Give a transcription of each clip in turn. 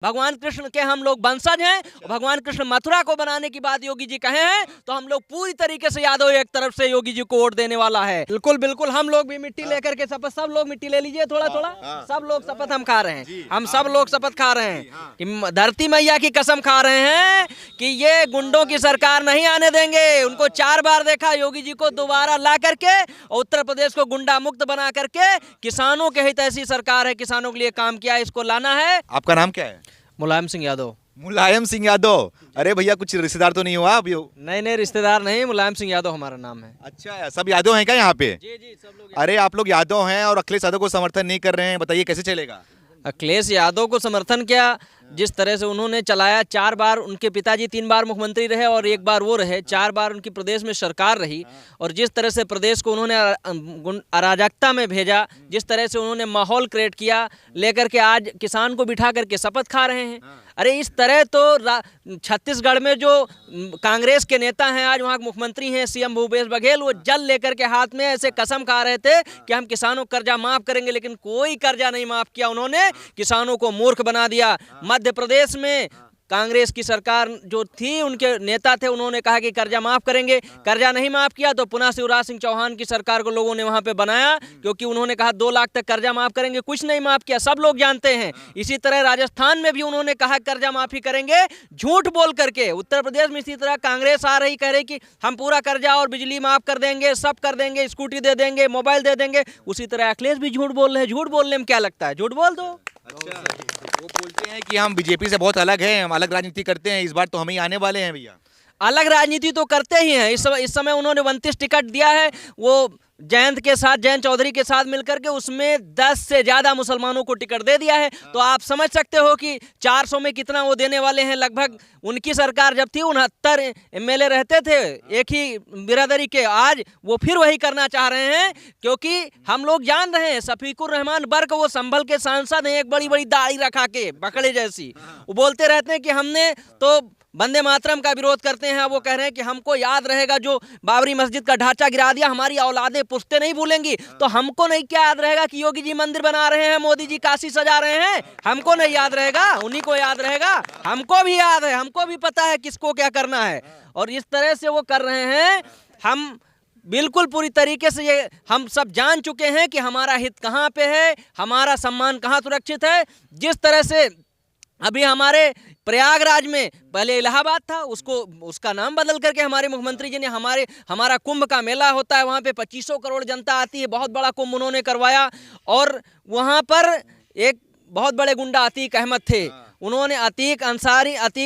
भगवान कृष्ण के हम लोग वंशज हैं और भगवान कृष्ण मथुरा को बनाने की बात योगी जी कहे हैं तो हम लोग पूरी तरीके से यादव एक तरफ से योगी जी को वोट देने वाला है। बिल्कुल बिल्कुल हम लोग भी मिट्टी लेकर के शपथ, सब लोग मिट्टी ले लीजिए थोड़ा थोड़ा, सब लोग शपथ हम खा रहे हैं, हम सब लोग शपथ खा रहे हैं कि धरती मैया की कसम खा रहे हैं कि ये गुंडों की सरकार नहीं आने देंगे। उनको 4 बार देखा, योगी जी को दोबारा ला करके उत्तर प्रदेश को गुंडा मुक्त बना करके किसानों के हित ऐसी सरकार है, किसानों के लिए काम किया, इसको लाना है। आपका नाम क्या है? मुलायम सिंह यादव। मुलायम सिंह यादव। अरे भैया कुछ रिश्तेदार तो नहीं हुआ आप? नहीं रिश्तेदार नहीं, मुलायम सिंह यादव हमारा नाम है। अच्छा, सब यादव हैं क्या यहाँ पे? जी सब लोग। अरे आप लोग यादव हैं और अखिलेश यादव को समर्थन नहीं कर रहे हैं, बताइए कैसे चलेगा? अखिलेश यादव को समर्थन क्या, जिस तरह से उन्होंने चलाया, 4 बार उनके पिताजी 3 बार मुख्यमंत्री रहे और 1 बार वो रहे, 4 बार उनकी प्रदेश में सरकार रही और जिस तरह से प्रदेश को उन्होंने अराजकता में भेजा, जिस तरह से उन्होंने माहौल क्रिएट किया, लेकर के आज किसान को बिठा करके शपथ खा रहे हैं। अरे इस तरह तो छत्तीसगढ़ में जो कांग्रेस के नेता हैं, आज वहाँ मुख्यमंत्री हैं सीएम भूपेश बघेल, वो जल लेकर के हाथ में ऐसे कसम खा रहे थे कि हम किसानों को कर्जा माफ करेंगे, लेकिन कोई कर्जा नहीं माफ किया। उन्होंने किसानों को मूर्ख बना दिया। मध्य प्रदेश में कांग्रेस की सरकार जो थी, उनके नेता थे, उन्होंने कहा कि कर्जा माफ करेंगे, कर्जा नहीं माफ किया तो पुनः शिवराज सिंह चौहान की सरकार को लोगों ने वहां पे बनाया, क्योंकि उन्होंने कहा 2 लाख तक कर्जा माफ करेंगे, कुछ नहीं माफ किया, सब लोग जानते हैं। इसी तरह राजस्थान में भी उन्होंने कहा कर्जा माफी करेंगे, झूठ बोल करके। उत्तर प्रदेश में इसी तरह कांग्रेस आ रही, कह रही कि हम पूरा कर्जा और बिजली माफ कर देंगे, सब कर देंगे, स्कूटी दे देंगे, मोबाइल दे देंगे। उसी तरह अखिलेश भी झूठ बोल रहे हैं। झूठ बोलने में क्या लगता है, झूठ बोल दो। अच्छा, वो बोलते हैं कि हम बीजेपी से बहुत अलग हैं, हम अलग राजनीति करते हैं, इस बार तो हम ही आने वाले हैं। भैया अलग राजनीति तो करते ही हैं। इस समय उन्होंने 29 टिकट दिया है, वो जयंत के साथ, जयंत चौधरी के साथ मिलकर के उसमें 10 से ज्यादा मुसलमानों को टिकट दे दिया है। तो आप समझ सकते हो कि 400 में कितना वो देने वाले हैं। लगभग उनकी सरकार जब थी 69 एमएलए रहते थे एक ही बिरादरी के, आज वो फिर वही करना चाह रहे हैं, क्योंकि हम लोग जान रहे हैं शफीकुर रहमान बर्क वो संभल के सांसद हैं, एक बड़ी बड़ी दाढ़ी रखा के बकड़े जैसी। वो बोलते रहते हैं कि हमने तो वंदे मातरम का विरोध करते हैं। वो कह रहे हैं कि हमको याद रहेगा जो बाबरी मस्जिद का ढांचा गिरा दिया, हमारी औलादें पुश्ते नहीं भूलेंगी। तो हमको नहीं क्या याद रहेगा कि योगी जी मंदिर बना रहे हैं, मोदी जी काशी सजा रहे हैं? हमको नहीं याद रहेगा, उन्हीं को याद रहेगा। हमको भी याद है, हमको भी पता है किसको क्या करना है। और इस तरह से वो कर रहे हैं। हम बिल्कुल पूरी तरीके से ये हम सब जान चुके हैं कि हमारा हित कहाँ पे है, हमारा सम्मान कहाँ सुरक्षित है। जिस तरह से अभी हमारे प्रयागराज में पहले इलाहाबाद था, उसका नाम बदल करके हमारे मुख्यमंत्री जी ने हमारा कुंभ का मेला होता है, वहाँ पे 2500 करोड़ जनता आती है, बहुत बड़ा कुंभ उन्होंने करवाया। और वहाँ पर एक बहुत बड़े गुंडा अतीक अहमद थे, उन्होंने अतीक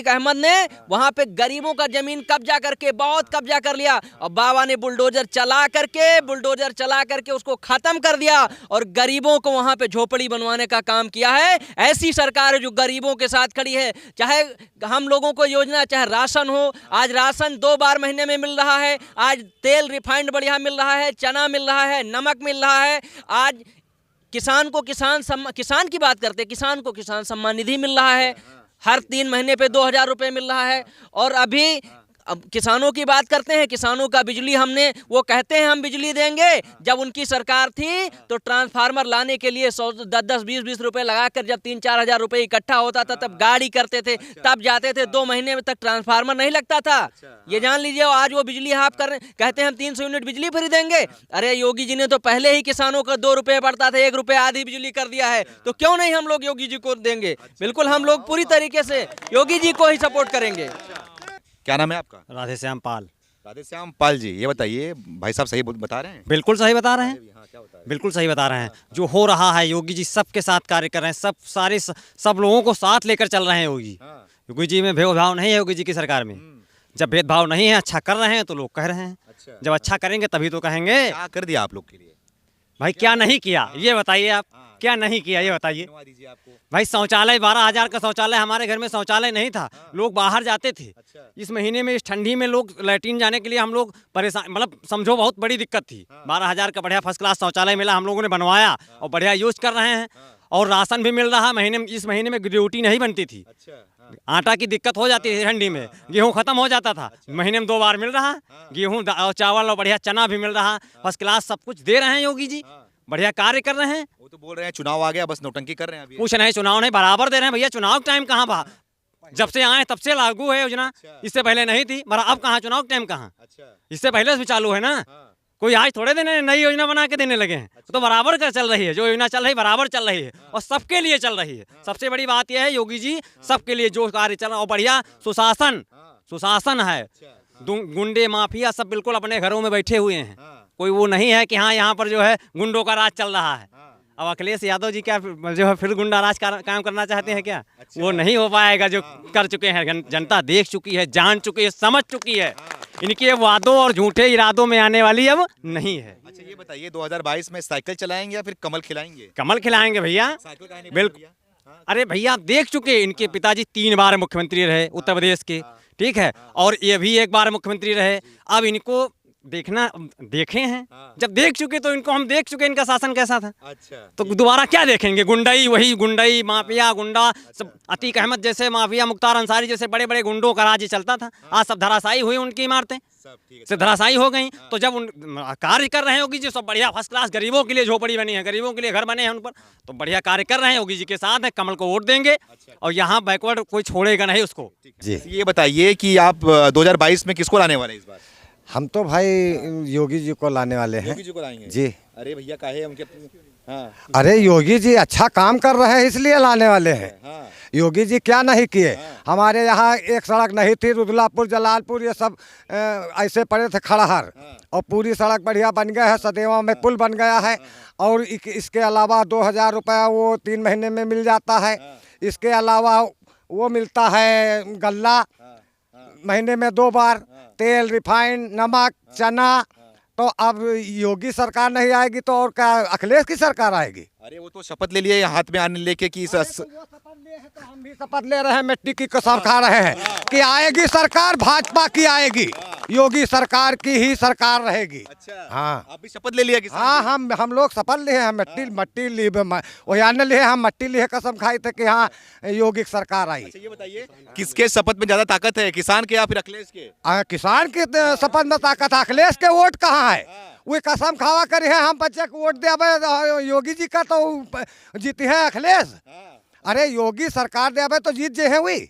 अहमद ने वहाँ पे गरीबों का जमीन कब्जा करके, बहुत कब्जा कर लिया, और बाबा ने बुलडोजर चला करके उसको खत्म कर दिया और गरीबों को वहाँ पे झोपड़ी बनवाने का काम किया है। ऐसी सरकार है जो गरीबों के साथ खड़ी है। चाहे हम लोगों को योजना, चाहे राशन हो, आज राशन 2 बार महीने में मिल रहा है, आज तेल रिफाइंड बढ़िया मिल रहा है, चना मिल रहा है, नमक मिल रहा है, आज किसान की बात करते हैं, किसान को किसान सम्मान निधि मिल रहा है, हर 3 महीने पे 2000 रुपये मिल रहा है। और अभी अब किसानों की बात करते हैं, किसानों का बिजली वो कहते हैं हम बिजली देंगे। जब उनकी सरकार थी तो ट्रांसफार्मर लाने के लिए 10-10, 20-20 रुपये लगाकर जब 3-4 हज़ार रुपये इकट्ठा होता था तब गाड़ी करते थे, तब जाते थे, 2 महीने में तक ट्रांसफार्मर नहीं लगता था। ये जान लीजिए। आज वो बिजली हाफ कर रहे, कहते हैं हम 300 यूनिट बिजली फ्री देंगे। अरे योगी जी ने तो पहले ही किसानों का 2 रुपये पड़ता था, 1 रुपये आधी बिजली कर दिया है, तो क्यों नहीं हम लोग योगी जी को देंगे? बिल्कुल हम लोग पूरी तरीके से योगी जी को ही सपोर्ट करेंगे। क्या नाम है आपका? राधेश्याम पाल। राधेश्याम पाल जी, ये बताइए, भाई साहब सही बता रहे हैं? बिल्कुल सही बता रहे हैं, बिल्कुल सही बता रहे हैं। जो हो रहा है, योगी जी सबके साथ कार्य कर रहे हैं, सब लोगों को साथ लेकर चल रहे हैं योगी। योगी जी में भेदभाव नहीं है, योगी जी की सरकार में जब भेदभाव नहीं है, अच्छा कर रहे हैं तो लोग कह रहे हैं। जब अच्छा करेंगे तभी तो कहेंगे। क्या कर दिया आप लोग के लिए? भाई क्या नहीं किया ये बताइए, आप क्या नहीं किया ये बताइए। भाई शौचालय 12,000 का शौचालय, हमारे घर में शौचालय नहीं था, लोग बाहर जाते थे। इस महीने में, इस ठंडी में लोग लैट्रिन जाने के लिए हम लोग परेशान, मतलब समझो बहुत बड़ी दिक्कत थी। 12,000 का बढ़िया फर्स्ट क्लास शौचालय मिला, हम लोगों ने बनवाया और बढ़िया यूज कर रहे हैं। और राशन भी मिल रहा है। इस महीने में ड्यूटी नहीं बनती थी, आटा की दिक्कत हो जाती थी ठंडी में, गेहूं खत्म हो जाता था, महीने में 2 बार मिल रहा, गेहूं और चावल और बढ़िया चना भी मिल रहा, फर्स्ट क्लास सब कुछ दे रहे हैं योगी जी। बढ़िया कार्य कर रहे हैं। वो तो बोल रहे हैं चुनाव आ गया, बस नौटंकी कर रहे हैं अभी। कुछ नहीं, चुनाव नहीं, बराबर दे रहे हैं भैया। चुनाव के टाइम कहाँ बा, जब से आए तब से लागू है योजना। इससे पहले नहीं थी, मगर अब कहाँ चुनाव के टाइम कहाँ, इससे पहले से भी चालू है ना। कोई आज थोड़े दिन नई योजना बना के देने लगे हैं, तो बराबर का चल रही है। जो योजना चल रही है बराबर चल रही है और सबके लिए चल रही है। सबसे बड़ी बात यह है योगी जी सबके लिए जो कार्य चल रहा है, और बढ़िया सुशासन है। गुंडे माफिया सब बिल्कुल अपने घरों में बैठे हुए हैं। कोई वो नहीं है कि हाँ यहाँ पर जो है गुंडों का राज चल रहा है। अब अखिलेश यादव जी क्या जो है फिर गुंडा राज काम करना चाहते हैं क्या? वो नहीं हो पाएगा। जो कर चुके हैं, जनता देख चुकी है, जान चुकी है, समझ चुकी है। इनके वादों और झूठे इरादों में आने वाली अब नहीं है। अच्छा ये बताइए 2022 में साइकिल चलाएंगे या फिर कमल खिलाएंगे? कमल खिलाएंगे भैया, बिल्कुल। अरे भैया देख चुके, इनके पिताजी 3 बार मुख्यमंत्री रहे उत्तर प्रदेश के, ठीक है, और ये भी 1 बार मुख्यमंत्री रहे। अब इनको देखे हैं, जब देख चुके तो इनको हम देख चुके इनका शासन कैसा था। अच्छा, तो दोबारा क्या देखेंगे? गुंडाई, वही गुंडाई, माफिया गुंडा सब। अतीक अहमद जैसे माफिया, मुख्तार अंसारी जैसे बड़े बड़े गुंडों का राज चलता था। आज सब धराशायी हुई, उनकी इमारतें से धराशायी हो गई। तो जब उन कार्य कर रहे हैं योगी जी, सब बढ़िया फर्स्ट क्लास, गरीबों के लिए झोपड़ी बनी है, गरीबों के लिए घर बने हैं उन पर, तो बढ़िया कार्य कर रहे हैं। योगी जी के साथ है, कमल को वोट देंगे और यहाँ बैकवर्ड कोई छोड़ेगा नहीं उसको। जी ये बताइए कि आप 2022 में किसको लाने वाले हैं इस बार? हम तो भाई योगी जी को लाने वाले हैं। योगी जी को लाएंगे जी। अरे भैया काहे उनके? हाँ। अरे योगी जी अच्छा काम कर रहे हैं इसलिए लाने वाले हैं। हाँ। योगी जी क्या नहीं किए। हाँ। हमारे यहाँ एक सड़क नहीं थी, रुदलापुर जलालपुर ये सब ऐसे पड़े थे खड़हर। हाँ। और पूरी सड़क बढ़िया बन गया है, सदेवा में पुल बन गया है। हाँ। और इसके अलावा 2000 रुपया वो 3 महीने में मिल जाता है। हाँ। इसके अलावा वो मिलता है गल्ला। हाँ। महीने में 2 बार। तेल, रिफाइंड, नमक, चना। तो अब योगी सरकार नहीं आएगी तो और क्या अखिलेश की सरकार आएगी? अरे वो तो शपथ ले लिए हाथ में आने लेके कि तो हम भी शपथ ले रहे हैं, मिट्टी की कसम खा रहे हैं कि आएगी सरकार, भाजपा की आएगी, योगी सरकार की ही सरकार रहेगी। अच्छा, हाँ आप भी शपथ ले लिया? हाँ हम लोग शपथ लिए हैं, मट्टी लिए लिए हम मट्टी लिए, कसम खाई थे कि हाँ योगी सरकार आई। अच्छा ये बताइए किसके शपथ में ज्यादा ताकत है, किसान के या फिर अखिलेश के? किसान की शपथ में ताकत है, अखिलेश के वोट कहाँ है? वो कसम खावा करे हैं हम बच्चे को वोट दे, योगी जी का तो जीती है अखिलेश। अरे योगी सरकार दे तो जीत जे है वही।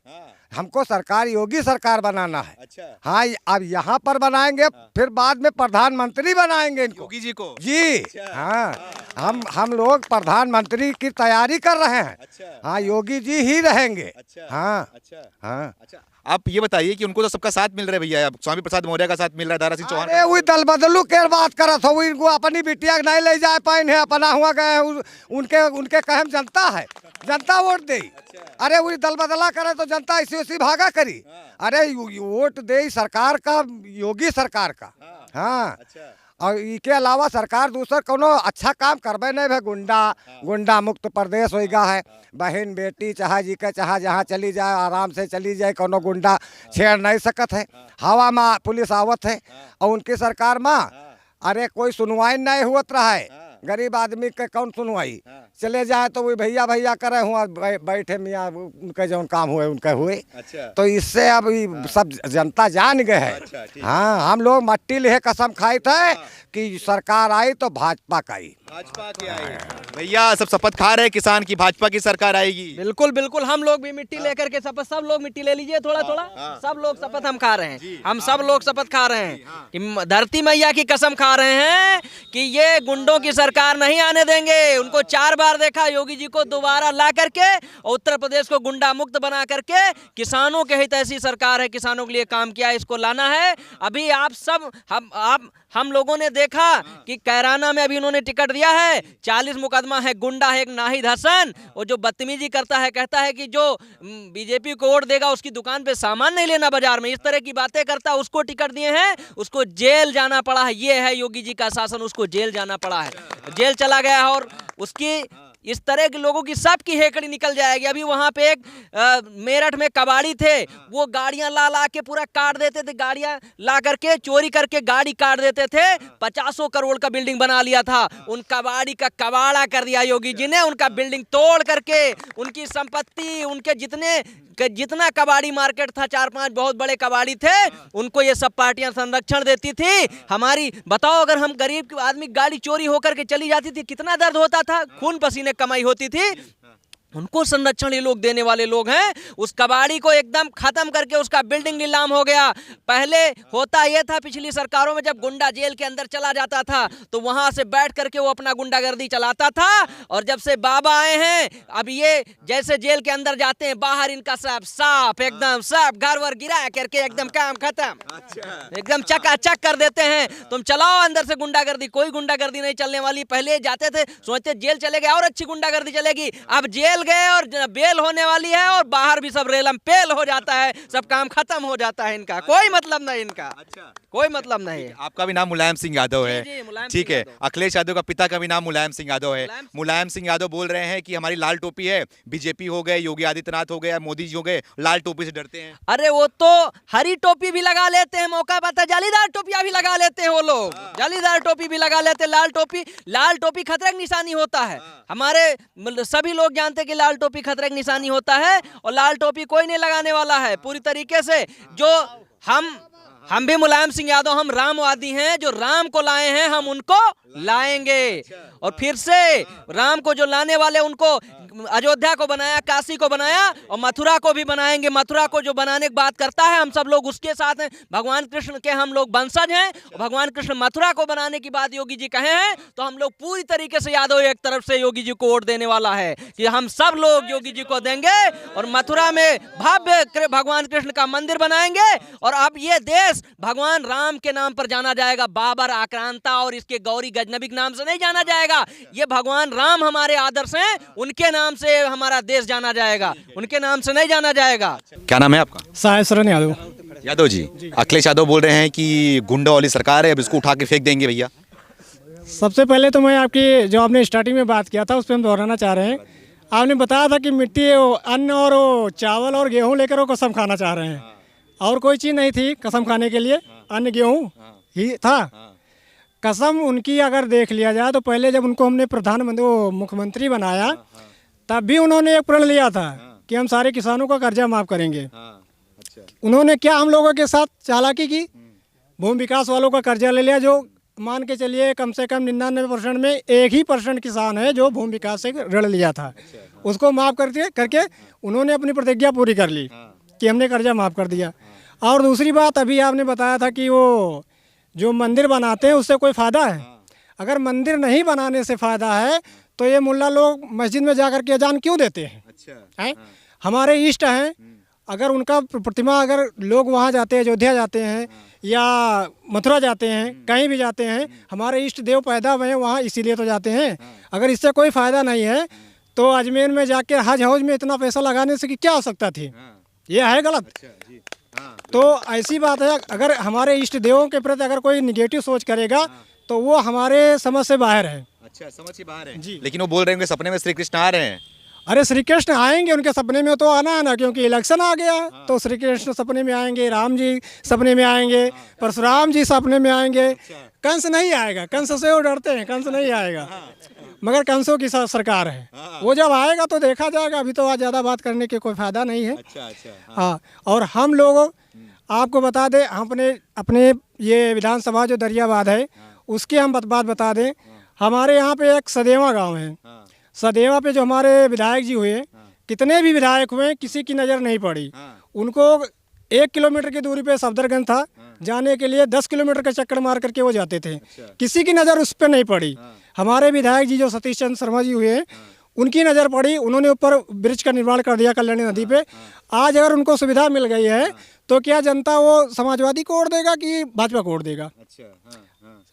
हमको सरकार योगी सरकार बनाना है। अच्छा। हाँ अब यहाँ पर बनाएंगे, फिर बाद में प्रधानमंत्री बनाएंगे इनको, योगी जी को। जी। अच्छा। हाँ हम लोग प्रधानमंत्री की तैयारी कर रहे हैं। अच्छा। हाँ योगी जी ही रहेंगे। अच्छा। हाँ। अच्छा। हाँ। अच्छा आप ये बताइए कि उनको तो सबका साथ मिल रहा है भैया, स्वामी प्रसाद मौर्य का साथ मिल रहा है, दारा सिंह चौहान। अरे वही दल बदलू के बात करत हो, उनको अपनी बिटिया नहीं ले जाए पाए है, अपना हुआ गए उनके कहम जनता है, जनता वोट दे। अरे वही दल बदला करे तो जनता इसी भागा करी। अरे वोट दे सरकार का, योगी सरकार का। हाँ और इसके अलावा सरकार दूसरा कोनो अच्छा काम करबे नहीं है। गुंडा मुक्त प्रदेश होगा है। बहन बेटी चाहे जी के चाहे जहाँ चली जाए आराम से चली जाए, कोनो गुंडा छेड़ नहीं सकत है। हवा में पुलिस आवत है और उनकी सरकार में अरे कोई सुनवाई नहीं हुआ रहा है। गरीब आदमी के कौन सुनवाई? चले जाए तो वही भैया करे हुआ बैठे मियाँ, उनके जो काम हुए उनके हुए। अच्छा। तो इससे अब सब जनता जान गए है। अच्छा, हाँ हम लोग मट्टी लिए कसम खाई थे कि सरकार आई तो भाजपा का आई। भाजपा की आई। भैया सब शपथ खा रहे किसान की भाजपा की सरकार आएगी। बिल्कुल बिल्कुल, हम लोग भी मिट्टी लेकर के शपथ, सब लोग मिट्टी ले लीजिए थोड़ा थोड़ा। सब लोग शपथ हम खा रहे हैं, हम सब लोग शपथ खा रहे हैं कि धरती मैया की कसम खा रहे हैं कि ये गुंडों की सरकार नहीं आने देंगे। उनको 4 बार देखा, योगी जी को दोबारा ला करके उत्तर प्रदेश को गुंडा मुक्त बना करके किसानों के हित ऐसी सरकार है, किसानों के लिए काम किया, इसको लाना है। अभी आप सब हम लोगों ने देखा कि कैराना में अभी इन्होंने टिकट दिया है, 40 मुकदमा है, गुंडा है एक नाहिद हसन, और जो बदतमीजी करता है, कहता है कि जो बीजेपी को वोट देगा उसकी दुकान पे सामान नहीं लेना बाजार में, इस तरह की बातें करता है, उसको टिकट दिए हैं, उसको जेल जाना पड़ा है। ये है योगी जी का शासन, उसको जेल जाना पड़ा है, जेल चला गया है। और उसकी इस तरह के लोगों की सबकी हेकड़ी निकल जाएगी। अभी वहां पे एक मेरठ में कबाड़ी थे, वो गाड़ियां ला के पूरा काट देते थे, गाड़ियां ला करके चोरी करके गाड़ी काट देते थे। 50 करोड़ का बिल्डिंग बना लिया था, उन कबाड़ी का कबाड़ा कर दिया योगी जी ने। उनका बिल्डिंग तोड़ करके उनकी संपत्ति, उनके जितने जितना कबाड़ी मार्केट था, 4-5 बहुत बड़े कबाड़ी थे, उनको ये सब पार्टियां संरक्षण देती थी। हमारी बताओ, अगर हम गरीब आदमी गाड़ी चोरी होकर के चली जाती थी, कितना दर्द होता था, खून पसीने कमाई होती थी। उनको संरक्षण ये लोग देने वाले लोग हैं। उस कबाड़ी को एकदम खत्म करके उसका बिल्डिंग नीलाम हो गया। पहले होता ये था, पिछली सरकारों में जब गुंडा जेल के अंदर चला जाता था तो वहां से बैठ करके वो अपना गुंडागर्दी चलाता था। और जब से बाबा आए हैं, अब ये जैसे जेल के अंदर जाते हैं, बाहर इनका सब साफ, एकदम सब घर वर गिरा करके एकदम काम खत्म, एकदम चकाचक कर देते हैं। तुम चलाओ अंदर से गुंडागर्दी, कोई गुंडागर्दी नहीं चलने वाली। पहले जाते थे, सोचते जेल चले गए और अच्छी गुंडागर्दी चलेगी, अब जेल गए और बेल होने वाली है और बाहर भी सब रेलम पेल हो जाता है, सब काम खत्म हो जाता है। इनका कोई मतलब नहीं, इनका कोई मतलब नहीं। आपका भी नाम मुलायम सिंह यादव है, जी, मुलायम ठीक सिंह है। यादव। अखिलेश यादव का पिता का भी नाम मुलायम सिंह यादव है। मुलायम सिंह यादव बोल रहे हैं कि हमारी लाल टोपी है, बीजेपी हो गए, योगी आदित्यनाथ हो गए, मोदी जी हो गए, लाल टोपी से डरते हैं। अरे वो तो हरी टोपी भी लगा लेते हैं, मौका पाता है जालीदार टोपियां भी लगा लेते हैं वो लोग, जालीदार टोपी भी लगा लेते हैं। लाल टोपी खतरे की निशानी होता है। हमारे सभी लोग जानते हैं कि लाल टोपी खतरे की निशानी होता है, और लाल टोपी कोई नहीं लगाने वाला है पूरी तरीके से। जो हम भी मुलायम सिंह यादव, हम रामवादी हैं, जो राम को लाए हैं हम उनको लाएंगे। और फिर से राम को जो लाने वाले, उनको अयोध्या को बनाया, काशी को बनाया और मथुरा को भी बनाएंगे। मथुरा को जो बनाने की बात करता है, हम सब लोग उसके साथ हैं। भगवान कृष्ण के हम लोग वंशज हैं, और भगवान कृष्ण मथुरा को बनाने की बात योगी जी कहे हैं, तो हम लोग पूरी तरीके से यादव एक तरफ से योगी जी को वोट देने वाला है कि हम सब लोग योगी जी को देंगे और मथुरा में भव्य भगवान कृष्ण का मंदिर बनाएंगे। और अब ये देश भगवान राम के नाम पर जाना जाएगा, बाबर, आक्रांता और इसके गौरी गजनबी के नाम से नहीं जाना जाएगा। ये भगवान राम हमारे आदर्श हैं, उनके नाम से हमारा देश जाना जाएगा, उनके नाम से नहीं जाना जाएगा। क्या नाम है आपका? साहेब शरण यादव। यादव जी, अखिलेश यादव बोल रहे हैं कि गुंडा वाली सरकार है, अब इसको उठा के फेंक देंगे भैया। सबसे पहले तो मैं आपकी जो आपने स्टार्टिंग में बात किया था उस पर हम दोहराना चाह रहे हैं। आपने बताया था कि मिट्टी, अन्न और चावल और गेहूं लेकर वो कसम खाना चाह रहे हैं, और कोई चीज़ नहीं थी कसम खाने के लिए, अन्न गेहूं ही था। कसम उनकी अगर देख लिया जाए तो पहले जब उनको हमने प्रधानमंत्री, मुख्यमंत्री बनाया, तब भी उन्होंने एक प्रण लिया था कि हम सारे किसानों का कर्जा माफ़ करेंगे। उन्होंने क्या हम लोगों के साथ चालाकी की, भूमि विकास वालों का कर्जा ले लिया, जो मान के चलिए कम से कम 99% में 1% किसान है जो भूमि विकास से ऋण लिया था, उसको माफ़ करके उन्होंने अपनी प्रतिज्ञा पूरी कर ली कि हमने कर्जा माफ़ कर दिया। और दूसरी बात, अभी आपने बताया था कि वो जो मंदिर बनाते हैं उससे कोई फ़ायदा है। अगर मंदिर नहीं बनाने से फ़ायदा है तो ये मुल्ला लोग मस्जिद में जाकर के अजान क्यों देते हैं? हैं? हमारे इष्ट हैं, अगर उनका प्रतिमा, अगर लोग वहाँ जाते हैं, अयोध्या जाते हैं या मथुरा जाते हैं, कहीं भी जाते हैं, हमारे इष्ट देव पैदा हुए हैं वहाँ, इसीलिए तो जाते हैं। अगर इससे कोई फ़ायदा नहीं है तो अजमेर में जाके हज हाउस में इतना पैसा लगाने से क्या आवश्यकता थी? ये है गलत। तो ऐसी बात है, अगर हमारे इष्ट देवों के प्रति अगर कोई निगेटिव सोच करेगा तो वो हमारे समझ से बाहर है। अच्छा, समझ से बाहर है जी। लेकिन वो बोल रहे हैं कि सपने में श्री कृष्ण आ रहे हैं। अरे श्री कृष्ण आएंगे, उनके सपने में तो आना है ना, क्योंकि इलेक्शन आ गया है। तो श्री कृष्ण सपने में आएंगे, राम जी सपने में आएंगे, परशुराम जी सपने में आएंगे। कंस नहीं आएगा, कंस से वो डरते हैं, कंस नहीं आएगा, मगर कंसों की सरकार है, वो जब आएगा तो देखा जाएगा। अभी तो आज ज़्यादा बात करने के कोई फायदा नहीं है। हाँ, और हम लोग आपको बता दें, अपने ये विधानसभा जो दरियाबाद है उसकी हम बात बता दें। हमारे यहाँ पे एक सदेवा गांव है, सदेवा पे जो हमारे विधायक जी हुए, कितने भी विधायक हुए, किसी की नज़र नहीं पड़ी। उनको 1 किलोमीटर की दूरी पे सफदरगंज था, जाने के लिए 10 किलोमीटर का चक्कर मार करके वो जाते थे, किसी की नज़र उस पर नहीं पड़ी। हमारे विधायक जी जो सतीश चंद्र शर्मा जी हुए, उनकी नज़र पड़ी, उन्होंने ऊपर ब्रिज का निर्माण कर दिया कल्याणी नदी पे। आज अगर उनको सुविधा मिल गई है तो क्या जनता वो समाजवादी को वोट देगा कि भाजपा को वोट देगा?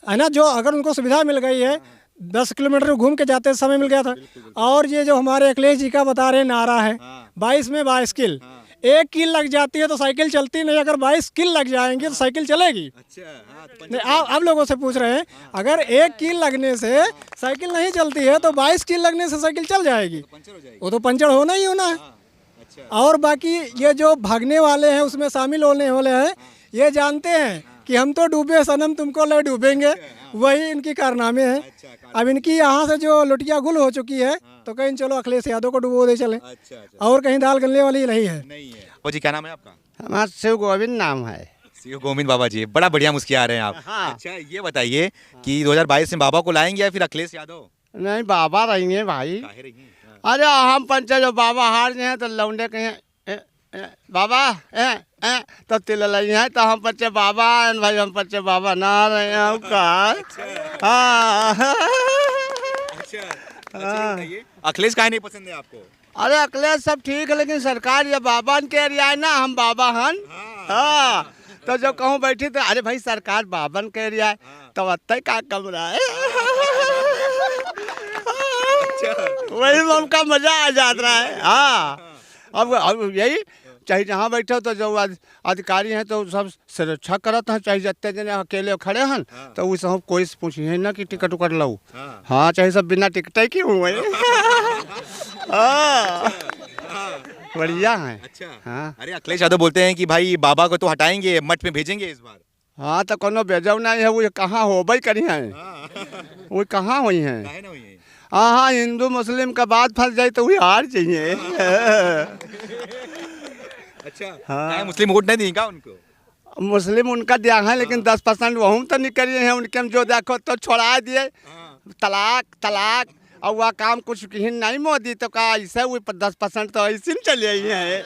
है ना, जो अगर उनको सुविधा मिल गई है, 10 किलोमीटर घूम के जाते समय मिल गया था। और ये जो हमारे अखिलेश जी का बता रहे नारा है, 22 में 22 किल, 1 किल लग जाती है तो साइकिल चलती नहीं, अगर 22 किल लग जाएंगे तो साइकिल चलेगी। नहीं, आप लोगों से पूछ रहे हैं, अगर 1 किल लगने से साइकिल नहीं चलती है तो 22 किल लगने से साइकिल चल जाएगी, वो तो पंचर होना ही होना है। और बाकी ये जो भागने वाले हैं उसमें शामिल होने वाले हैं, ये जानते हैं कि हम तो डूबे सनम तुमको ले डूबेंगे, वही इनकी कारनामे हैं। अब इनकी यहाँ से जो लुटिया गुल हो चुकी है, तो कहीं चलो अखिलेश यादव को डुबो दे चले, अच्छा अच्छा, और कहीं दाल गलने वाली नहीं है। नहीं है। वो जी क्या नाम है आपका? हमारा शिव गोविंद नाम है। शिव गोविंद बाबा जी, बड़ा बढ़िया मुस्कुरा रहे हैं आप। हाँ। अच्छा ये बताइए कि 2022 में बाबा को लाएंगे या फिर अखिलेश यादव? नहीं बाबा रहेंगे भाई। काहे रही हैं? हाँ। अरे हम पंचे जो बाबा हार गए हैं तो लौंडे कहें बाबा तो तिल लई है तो हम बच्चे बाबा भाई, हम बच्चे बाबा ना रहे हम का। हाँ अच्छा अच्छा, बताइए अखिलेश काहे नहीं पसंद है आपको? अरे अखिलेश सब ठीक है लेकिन सरकार ये बाबा के एरिया है ना, हम बाबा हन। हाँ तो जब कहूँ बैठी तो अरे भाई सरकार बाबन के एरिया है तो अत्ते का कमरा है। वही में हमका मजा आ जाता है। हाँ अब यही चाहे जहाँ बैठे हो तो जो अधिकारी हैं तो सब सुरक्षा करत हैं, चाहे जितने जने अकेले खड़े हैं तो वो सब कोई से पूछिए ना कि टिकट उकट लो। हाँ चाहे सब बिना टिकट ही क्यों हुए। हाँ बढ़िया है। अच्छा हाँ अरे अखिलेश यादव बोलते हैं कि भाई बाबा को तो हटाएंगे, मठ में भेजेंगे इस बार। हाँ तो कोनो बेजव नहीं है, वो कहाँ हो भाई करी हैं, वो कहाँ हुई हैं। काहे ना हुई है? हाँ हाँ हिंदू मुस्लिम का बात फंस जाए तो वही हार चाहिए। अच्छा हाँ। काहे मुस्लिम वोट नहीं देंगे उनको? मुस्लिम उनका दिया है लेकिन 10% वह तो नहीं करिए हैं उनके, हम जो देखो तो छोड़ा दिए तलाक तलाक। और वह काम कुछ नहीं मोदी तो का ऐसे वो 10% तो ऐसे ही चले आई है।